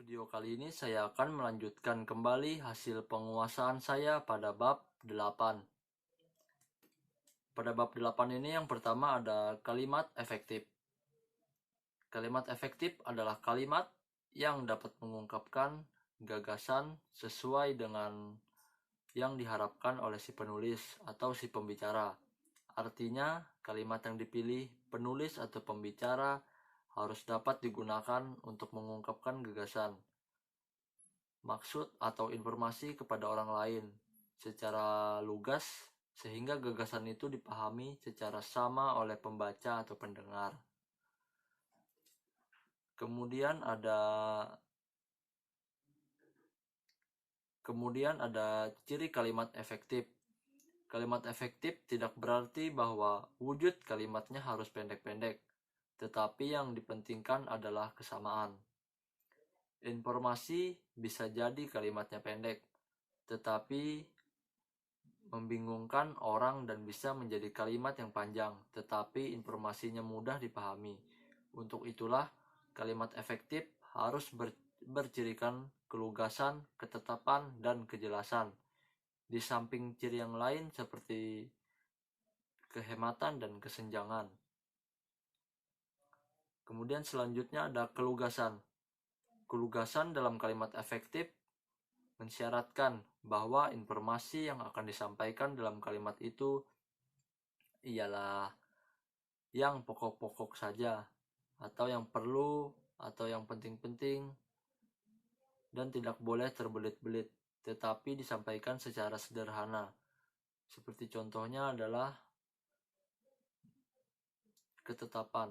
Video kali ini saya akan melanjutkan kembali hasil penguasaan saya pada bab 8. Pada bab 8 ini yang pertama ada kalimat efektif. Kalimat efektif adalah kalimat yang dapat mengungkapkan gagasan sesuai dengan yang diharapkan oleh si penulis atau si pembicara. Artinya, kalimat yang dipilih penulis atau pembicara harus dapat digunakan untuk mengungkapkan gagasan, maksud atau informasi kepada orang lain secara lugas sehingga gagasan itu dipahami secara sama oleh pembaca atau pendengar. Kemudian ada ciri kalimat efektif. Kalimat efektif tidak berarti bahwa wujud kalimatnya harus pendek-pendek, tetapi yang dipentingkan adalah kesamaan. Informasi bisa jadi kalimatnya pendek, tetapi membingungkan orang dan bisa menjadi kalimat yang panjang, tetapi informasinya mudah dipahami. Untuk itulah, kalimat efektif harus bercirikan kelugasan, ketetapan, dan kejelasan. Di samping ciri yang lain seperti kehematan dan kesenjangan. Kemudian selanjutnya ada kelugasan. Kelugasan dalam kalimat efektif mensyaratkan bahwa informasi yang akan disampaikan dalam kalimat itu ialah yang pokok-pokok saja, atau yang perlu, atau yang penting-penting, dan tidak boleh terbelit-belit, tetapi disampaikan secara sederhana. Seperti contohnya adalah ketetapan.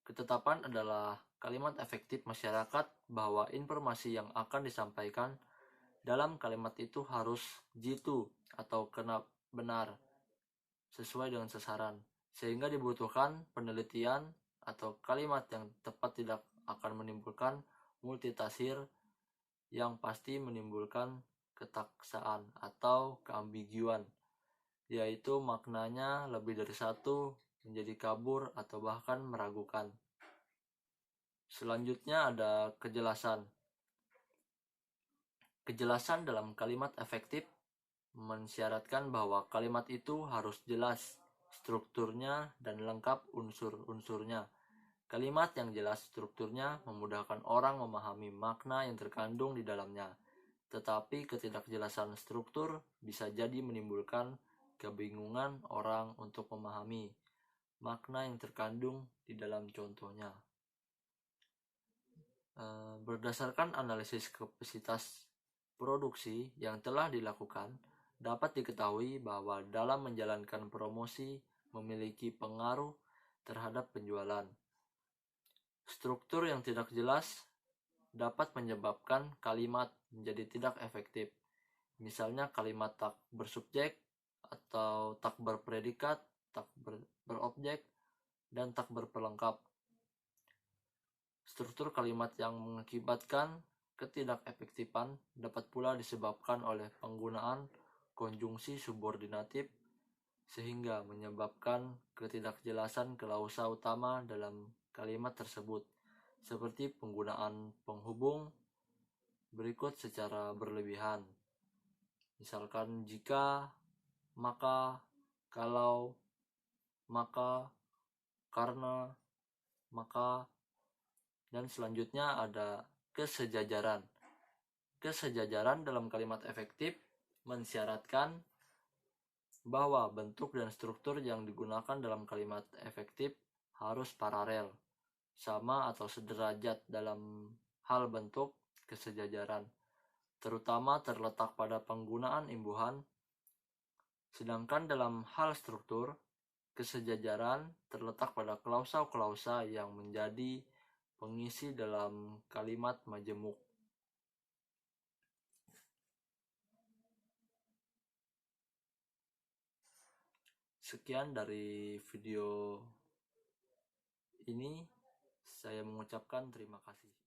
Ketetapan adalah kalimat efektif masyarakat bahwa informasi yang akan disampaikan dalam kalimat itu harus jitu atau kena benar sesuai dengan sasaran, sehingga dibutuhkan penelitian atau kalimat yang tepat tidak akan menimbulkan multitafsir yang pasti menimbulkan ketaksaan atau keambiguan, yaitu maknanya lebih dari satu, menjadi kabur atau bahkan meragukan. Selanjutnya ada kejelasan. Kejelasan dalam kalimat efektif mensyaratkan bahwa kalimat itu harus jelas strukturnya dan lengkap unsur-unsurnya. Kalimat yang jelas strukturnya memudahkan orang memahami makna yang terkandung di dalamnya. Tetapi ketidakjelasan struktur bisa jadi menimbulkan kebingungan orang untuk memahami makna yang terkandung di dalam contohnya. Berdasarkan analisis kapasitas produksi yang telah dilakukan, dapat diketahui bahwa dalam menjalankan promosi memiliki pengaruh terhadap penjualan. Struktur yang tidak jelas dapat menyebabkan kalimat menjadi tidak efektif. Misalnya kalimat tak bersubjek atau tak berpredikat, tak berobjek, dan tak berpelengkap. Struktur kalimat yang mengakibatkan ketidakefektifan dapat pula disebabkan oleh penggunaan konjungsi subordinatif sehingga menyebabkan ketidakjelasan klausa utama dalam kalimat tersebut, seperti penggunaan penghubung berikut secara berlebihan. Misalkan jika, maka, kalau, maka, karena, maka, dan selanjutnya ada kesejajaran. Kesejajaran dalam kalimat efektif mensyaratkan bahwa bentuk dan struktur yang digunakan dalam kalimat efektif harus paralel, sama atau sederajat dalam hal bentuk kesejajaran, terutama terletak pada penggunaan imbuhan. Sedangkan dalam hal struktur, kesejajaran terletak pada klausa-klausa yang menjadi pengisi dalam kalimat majemuk. Sekian dari video ini, saya mengucapkan terima kasih.